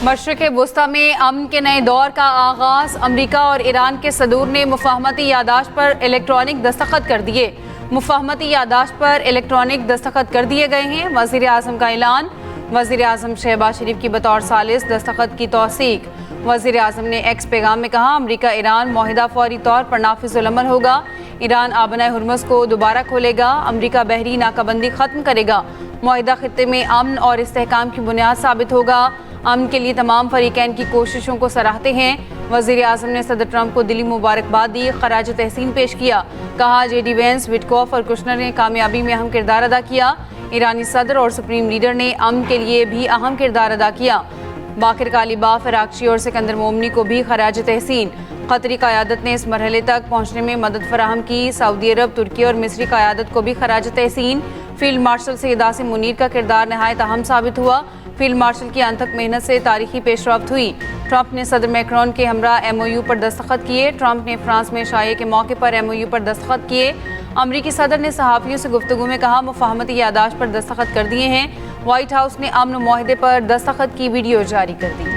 मशरिक़ वुस्ता में अमन के नए दौर का आगाज़। अमरीका और ईरान के सदूर ने मुफाहमती यादाश्त पर इलेक्ट्रॉनिक दस्तखत कर दिए। मुफाहमती यादाश्त पर इलेक्ट्रॉनिक दस्तखत कर दिए गए हैं। वज़ीर आज़म का ऐलान। वज़ीर आज़म शहबाज शरीफ की बतौर सालिस दस्तखत की तौसीक। वज़ीर आज़म ने एक्स पैगाम में कहा, अमरीका ईरान मुआहिदा फौरी तौर पर नाफिज़ुल अमल होगा। ईरान आबनाए हुर्मुज़ को दोबारा खोलेगा। अमरीका बहरी नाकाबंदी ख़त्म करेगा। मुआहिदा खित्ते में अमन और इस्तेहकाम की बुनियाद साबित होगा। अमन के लिए तमाम फरीकैन की कोशिशों को सराहते हैं। वज़ीर आज़म ने सदर ट्रंप को दिली मुबारकबाद दी, खराज तहसीन पेश किया। कहा, JD वेंस, विटकॉफ और कुशनर ने कामयाबी में अहम किरदार अदा किया। ईरानी सदर और सुप्रीम लीडर ने अमन के लिए भी अहम किरदार अदा किया। बाकिर कालिबाफ, इराक़ची और सिकंदर मोमनी को भी खराज तहसीन। क़तरी क़यादत ने इस मरहले तक पहुँचने में मदद फराहम की। सऊदी अरब, तुर्की और मिस्री क़यादत को भी खराज तहसीन। फील्ड मार्शल सैयद आसिम मुनीर का किरदार नहायत अहम साबित हुआ। फील्ड मार्शल की अनथक मेहनत से तारीखी पेशरफ्त हुई। ट्रंप ने सदर मैक्रोन के हमरा MOU पर दस्तखत किए। ट्रंप ने फ्रांस में शाये के मौके पर MOU पर दस्तखत किए। अमरीकी सदर ने सहाफ़ियों से गुफ्तगू में कहा, मुफाहमती यादाश्त पर दस्तखत कर दिए हैं। व्हाइट हाउस ने अमन मुआहिदे पर दस्तखत की वीडियो जारी कर दी।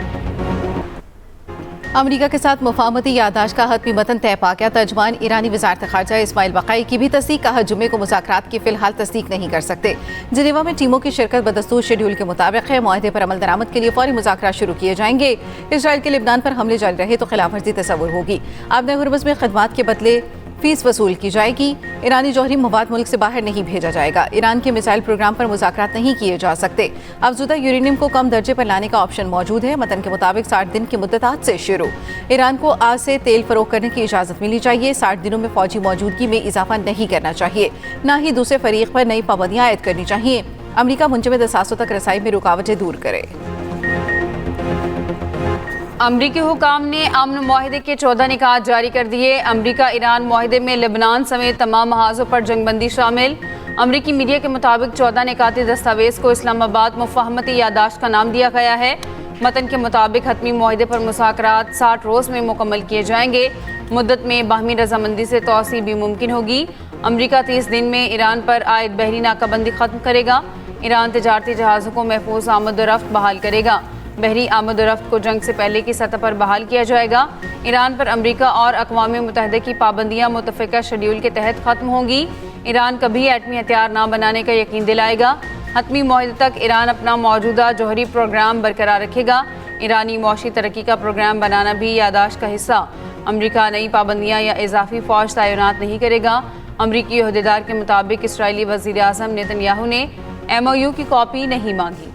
अमरीका के साथ मुफाहमती यादाश्त का हतमी मतन तय पा गया। तर्जमान ईरानी वज़ारत ख़ारजा इस्माइल बक़ाई की भी तस्दीक। कहा, जुमे को मुज़ाकरात की फ़िलहाल तस्दीक नहीं कर सकते। जिनेवा में टीमों की शिरकत बदस्तूर शेड्यूल के मुताबिक है। मुआहिदे पर अमल दरामद के लिए फ़ौरी मुज़ाकरात शुरू किए जाएंगे। इसराइल के लिबनान पर हमले जारी रहे तो खिलाफ वर्जी तसव्वुर होगी। आबनाए हुर्मुज़ में खदमात के बदले फीस वसूल की जाएगी। ईरानी जौहरी मवाद मुल्क से बाहर नहीं भेजा जाएगा। ईरान के मिसाइल प्रोग्राम पर मुज़ाकरात नहीं किए जा सकते। अफजुदा यूरेनियम को कम दर्जे पर लाने का ऑप्शन मौजूद है। मतन के मुताबिक 60 दिन की मुद्दत आज से शुरू। ईरान को आज से तेल फरोख्त करने की इजाज़त मिलनी चाहिए। 60 दिनों में फौजी मौजूदगी में इजाफा नहीं करना चाहिए। न ही दूसरे फरीक पर नई पाबंदियाँ आयद करनी चाहिए। अमरीका मुंजमद असासों तक रसाई में रुकावटें दूर करे। अमरीकी हुकाम ने अमन मुआहिदे के 14 निकात जारी कर दिए। अमरीका ईरान मुआहिदे में लेबनान समेत तमाम महाजों पर जंगबंदी शामिल। अमरीकी मीडिया के मुताबिक 14 निकाती दस्तावेज को इस्लामाबाद मुफाहमती यादाश्त का नाम दिया गया है। मतन के मुताबिक हतमी मुआहिदे पर मुज़ाकरात 60 रोज़ में मुकम्मल किए जाएंगे। मुद्दत में बाहमी रजामंदी से तौसी भी मुमकिन होगी। अमरीका 30 दिन में ईरान पर आयद बहरी नाकाबंदी ख़त्म करेगा। ईरान तिजारती जहाज़ों को महफूज आमद-ओ-रफ्त बहाल करेगा। बहरी आमद-ओ-रफ्त को जंग से पहले की सतह पर बहाल किया जाएगा। ईरान पर अमरीका और अक़वाम मुत्तहिदा की पाबंदियाँ मुतफ़िक़ा शेड्यूल के तहत ख़त्म होंगी। ईरान कभी एटमी हथियार न बनाने का यकीन दिलाएगा। हतमी मुआहिदे तक ईरान अपना मौजूदा जौहरी प्रोग्राम बरकरार रखेगा। ईरानी मौशी तरक्की का प्रोग्राम बनाना भी यादाश्त का हिस्सा। अमरीका नई पाबंदियाँ या इजाफी फ़ौज तैनात नहीं करेगा। अमरीकी अहदेदार के मुताबिक इसराइली वज़ीर आज़म नेतन्याहू ने MOU की कॉपी नहीं मांगी।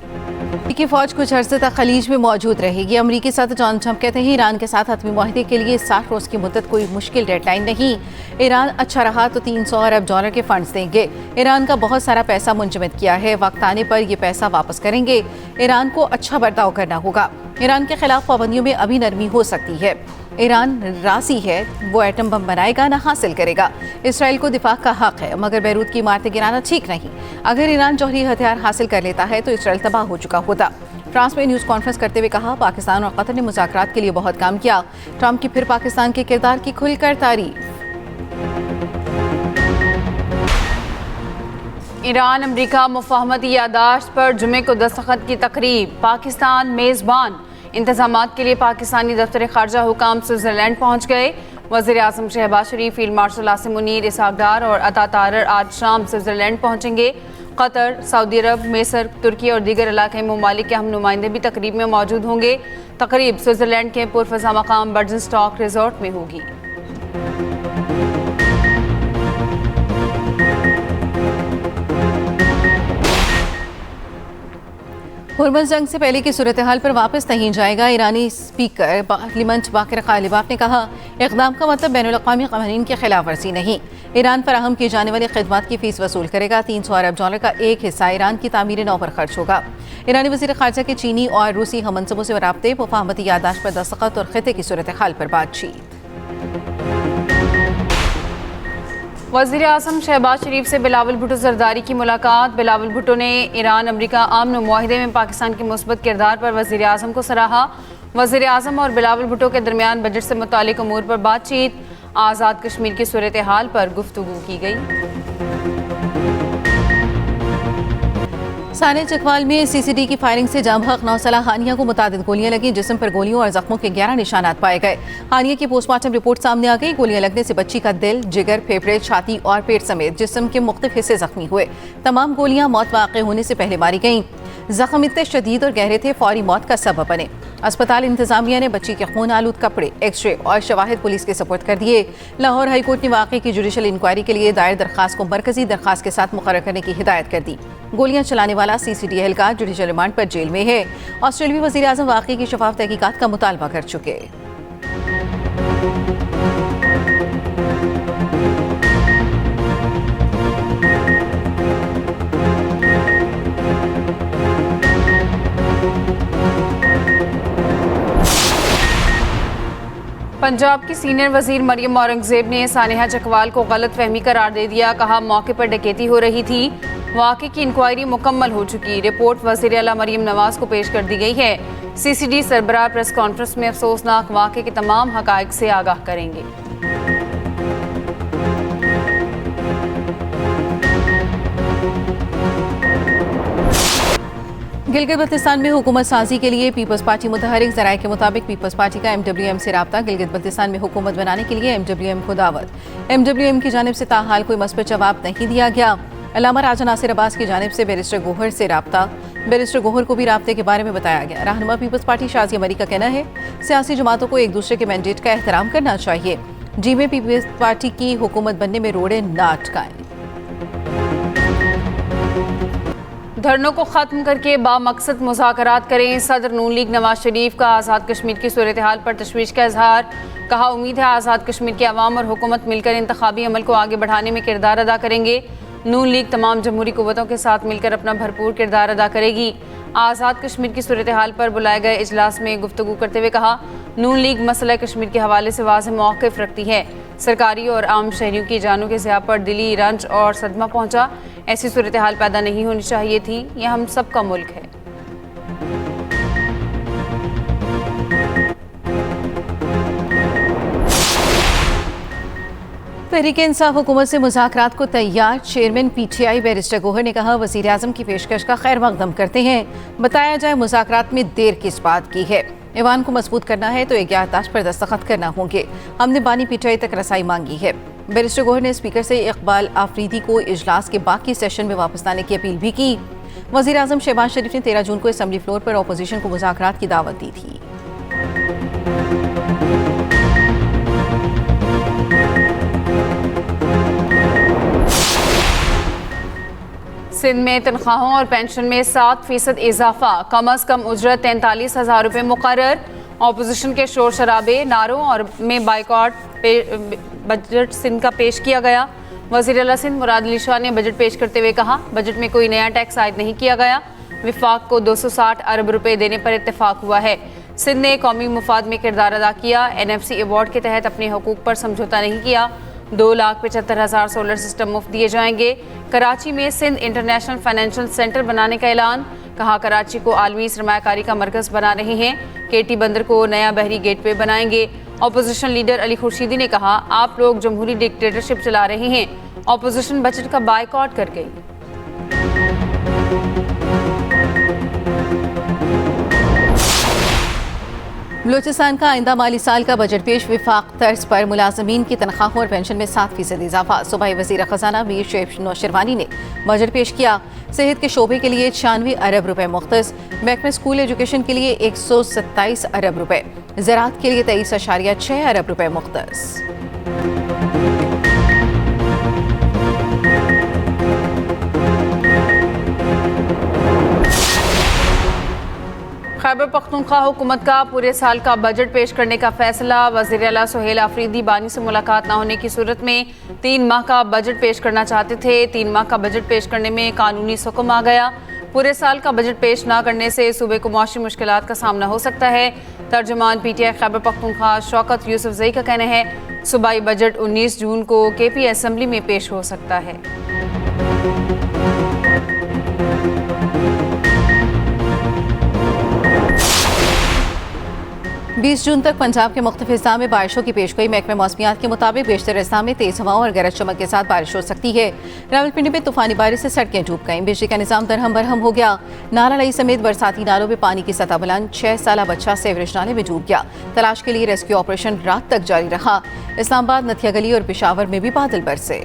अमरीकी फौज कुछ अर्से तक खलीज में मौजूद रहेगी। अमरीकी सदर डोनाल्ड ट्रंप कहते हैं, ईरान के साथ हतमी मुआहिदे के लिए 60 रोज़ की मुद्दत कोई मुश्किल डेडलाइन नहीं। ईरान अच्छा रहा तो $300 अरब के फंड्स देंगे। ईरान का बहुत सारा पैसा मुंजमद किया है। वक्त आने पर ये पैसा वापस करेंगे। ईरान को अच्छा बर्ताव करना होगा। ईरान के खिलाफ पाबंदियों में अभी नरमी हो सकती है। ईरान राज़ी है, वो एटम बम बनाएगा ना हासिल करेगा। इसराइल को दिफा का हक है, मगर बैरूत की इमारतें गिराना ठीक नहीं। अगर ईरान जौहरी हथियार हासिल कर लेता है तो इसराइल तबाह हो चुका होता। फ्रांस में न्यूज़ कॉन्फ्रेंस करते हुए कहा, पाकिस्तान और कतर ने मुज़ाकरात के लिए बहुत काम किया। ट्रंप की फिर पाकिस्तान के किरदार की खुलकर तारीफ। ईरान अमरीका मुफाहमती यादाश्त पर जुमे को दस्तखत की तकरीब। पाकिस्तान मेज़बान। इंतज़ामात के लिए पाकिस्तानी दफ्तर ख़ारजा हुकाम स्विट्ज़रलैंड पहुँच गए। वज़ीर आज़म शहबाज शरीफ, फील्ड मार्शल आसिम मुनीर, इसहाक डार और अता तारर आज शाम स्विट्ज़रलैंड पहुँचेंगे। कतर, सऊदी अरब, मिस्र, तुर्की और दीगर इलाक़ाई ममालिक के अहम नुमाइंदे भी तकरीब में मौजूद होंगे। तकरीब स्विट्ज़रलैंड के पुरफ़ज़ा मकाम बर्जनस्टॉक रिजॉर्ट में होगी। हुर्मुज़ जंग से पहले की सूरत हाल पर वापस नहीं जाएगा। ईरानी स्पीकर पार्लियामेंट बाकिर कालिबाफ ने कहा, इक़दाम का मतलब बैनुल अक़वामी क़वानीन की खिलाफ वर्जी नहीं। ईरान फराहम की जाने वाली खिदमत की फ़ीस वसूल करेगा। $300 अरब का एक हिस्सा ईरान की तामीर नौ पर खर्च होगा। ईरानी वज़ीर ख़ारजा के चीनी और रूसी हममंसबों से राब्ते, मुफाहमती यादाश्त पर दस्तखत और ख़ित्ते की सूरत हाल पर बातचीत। वज़ीर आज़म शहबाज शरीफ से बिलावल भुट्टो ज़रदारी की मुलाकात। बिलावल भुट्टो ने ईरान अमरीका अमन मुआहिदे में पाकिस्तान के मुस्बत किरदार पर वज़ीर आज़म को सराहा। वज़ीर आज़म और बिलावल भुट्टो के दरमियान बजट से मुतालिक अमूर पर बातचीत। आज़ाद कश्मीर की सूरत हाल पर गुफ्तगू की गई। साने चकवाल में सीसीडी की फायरिंग से जाम हक नौसला हानिया को मुतादिद गोलियां लगी। जिस्म पर गोलियों और जख्मों के 11 निशानात पाए गए। हानिया की पोस्टमार्टम रिपोर्ट सामने आ गई। गोलियां लगने से बच्ची का दिल, जिगर, फेफड़े, छाती और पेट समेत जिस्म के मुख्तलिफ हिस्से जख्मी हुए। तमाम गोलियां मौत वाक़ होने से पहले मारी गईं। जख्म इतने शदीद और गहरे थे, फौरी मौत का सबब बने। अस्पताल इंतजामिया ने बच्ची के खून आलूद कपड़े, एक्सरे और शवाहिद पुलिस के सपुर्द कर दिए। लाहौर हाईकोर्ट ने वाक़े की जुडिशल इंक्वायरी के लिए दायर दरखास्त को मरकजी दरखास्त के साथ मुकर्रर करने की हिदायत कर दी। गोलियां चलाने वाला सीसीडी एहलकार जुडिशल रिमांड पर जेल में है। ऑस्ट्रेलियाई वज़ीर आज़म वाक़े की शफाफ तहकीकात का मुतालबा कर चुके। पंजाब की सीनियर वजीर मरियम औरंगजेब ने सानिया चकवाल को गलत फहमी करार दे दिया। कहा, मौके पर डकैती हो रही थी। वाक़े की इंक्वायरी मुकम्मल हो चुकी। रिपोर्ट वज़ीर आला मरियम नवाज को पेश कर दी गई है। सीसीडी सरबराह प्रेस कॉन्फ्रेंस में अफसोसनाक वाक़े के तमाम हक़ाइक़ से आगाह करेंगे। गिलगित बल्तिस्तान में हुकूमत साजी के लिए पीपल्स पार्टी मुतहरिक। ज़राए के मुताबिक पीपल्स पार्टी का MWM से रब्ता। गिलगित बल्तिस्तान में हुकूमत बनाने के लिए MWM को दावत। MWM की जानिब से ताहाल कोई मस्बत जवाब नहीं दिया गया। अल्लामा राजा नासिर अब्बास की जानिब से बैरिस्टर गोहर से रब्ता। बैरिस्टर गोहर को भी राब्ते के बारे में बताया गया। रहनुमा पीपल्स पार्टी शाजिया मरी का कहना है, सियासी जमातों को एक दूसरे के मैंडेट का एहतराम करना चाहिए। जी में पीपल्स पार्टी की हुकूमत बनने में रोड़े ना अटकाएं। धरनों को खत्म करके बामकसद मुज़ाकरात करें। सदर नून लीग नवाज शरीफ का आज़ाद कश्मीर की सूरत हाल पर तशवीश का इजहार। कहा, उम्मीद है आज़ाद कश्मीर के अवाम और हुकूमत मिलकर इंतखाबी अमल को आगे बढ़ाने में किरदार अदा करेंगे। नून लीग तमाम जमहूरी कुव्वतों के साथ मिलकर अपना भरपूर किरदार अदा करेगी। आज़ाद कश्मीर की सूरत हाल पर बुलाए गए इजलास में गुफ्तगू करते हुए कहा, नून लीग मसला कश्मीर के हवाले से वाज़ेह मौक़िफ़ रखती है। सरकारी और आम शहरियों की जानों के ज़िया पर दिली रंज और सदमा पहुँचा। ऐसी सूरत हाल पैदा नहीं होनी चाहिए थी। यह हम सब का मुल्क है। तहरीक इंसाफ हुकूमत से मुज़ाकरात को तैयार। चेयरमैन PTI बैरिस्टर गोहर ने कहा, वज़ीर आज़म की पेशकश का खैर मकदम करते हैं। बताया जाए मुज़ाकरात में देर किस बात की है। ईवान को मजबूत करना है तो एक याददाश्त पर दस्तखत करना होंगे। हमने बानी PTI तक रसाई मांगी है। बैरिस्टर गोहर ने स्पीकर से इकबाल आफरीदी को इजलास के बाकी सेशन में वापस लाने की अपील भी की। वज़ीर आज़म शहबाज शरीफ ने 13 जून को असम्बली फ्लोर पर अपोजिशन को मुज़ाकरात की दावत दी थी। सिंध में तनख्वाहों और पेंशन में 7% इजाफा। कम अज कम उजरत 43,000 रुपये मुकर्रर। अपोजिशन के शोर शराबे, नारों और में बाइकॉट बजट सिंध का पेश किया गया। वज़ीर आला सिंध मुराद अली शाह ने बजट पेश करते हुए कहा, बजट में कोई नया टैक्स आयद नहीं किया गया। विफाक को 260 अरब रुपए देने पर इत्तेफाक हुआ है। सिंध ने कौमी मुफाद में किरदार अदा किया। NFC अवार्ड के तहत अपने हकूक पर समझौता नहीं किया। 2,75,000 सोलर सिस्टम मुफ्त दिए जाएंगे। कराची में सिंध इंटरनेशनल फाइनेंशियल सेंटर बनाने का ऐलान। कहा, कराची को आलमी सरमायाकारी का मरकज बना रहे हैं। KT बंदर को नया बहरी गेटवे बनाएंगे। अपोजिशन लीडर अली खुर्शीदी ने कहा, आप लोग जमहूरी डिक्टेटरशिप चला रहे हैं। अपोजिशन बजट का बायकॉट कर गई। बलूचिस्तान का आइंदा माली साल का बजट पेश। विफाक तर्ज पर मुलाजमीन की तनख्वाहों और पेंशन में 7% इजाफा। सूबाई वज़ीर ख़जाना मीर शेख नौशरवानी ने बजट पेश किया। सेहत के शोबे के लिए 96 अरब रुपए मुख्तस। महकमे स्कूल एजुकेशन के लिए 127 अरब रुपए। ज़राअत के लिए 23.6 अरब रुपए मुख्तस। खैबर पख्तूनख्वा हुकूमत का पूरे साल का बजट पेश करने का फैसला। वज़ीर आला सुहेल आफरीदी बानी से मुलाकात न होने की सूरत में 3 माह का बजट पेश करना चाहते थे। 3 माह का बजट पेश करने में कानूनी हुक्म आ गया। पूरे साल का बजट पेश न करने से सूबे को मौशी मुश्किलात का सामना हो सकता है। तर्जुमान PTI खैबर पख्तूनख्वा शौकत यूसुफजई का कहना है, सूबाई बजट 19 जून को KP असम्बली में पेश हो सकता है। 20 जून तक पंजाब के मुख्तलिफ हिस्सा में बारिशों की पेशगोई। महकमे मौसमियात के मुताबिक बेशतर हिस्सा में तेज हवाओं और गरज चमक के साथ बारिश हो सकती है। रावलपिंडी में तूफानी बारिश से सड़कें डूब गईं, बिजली का निजाम दरहम बरहम हो गया। नाला लई समेत बरसाती नालों में पानी की सतह बुलंद। 6 साला बच्चा सेवरेज नाले में डूब गया। तलाश के लिए रेस्क्यू ऑपरेशन रात तक जारी रहा। इस्लामाबाद, नथिया गली और पेशावर में भी बादल बरसे।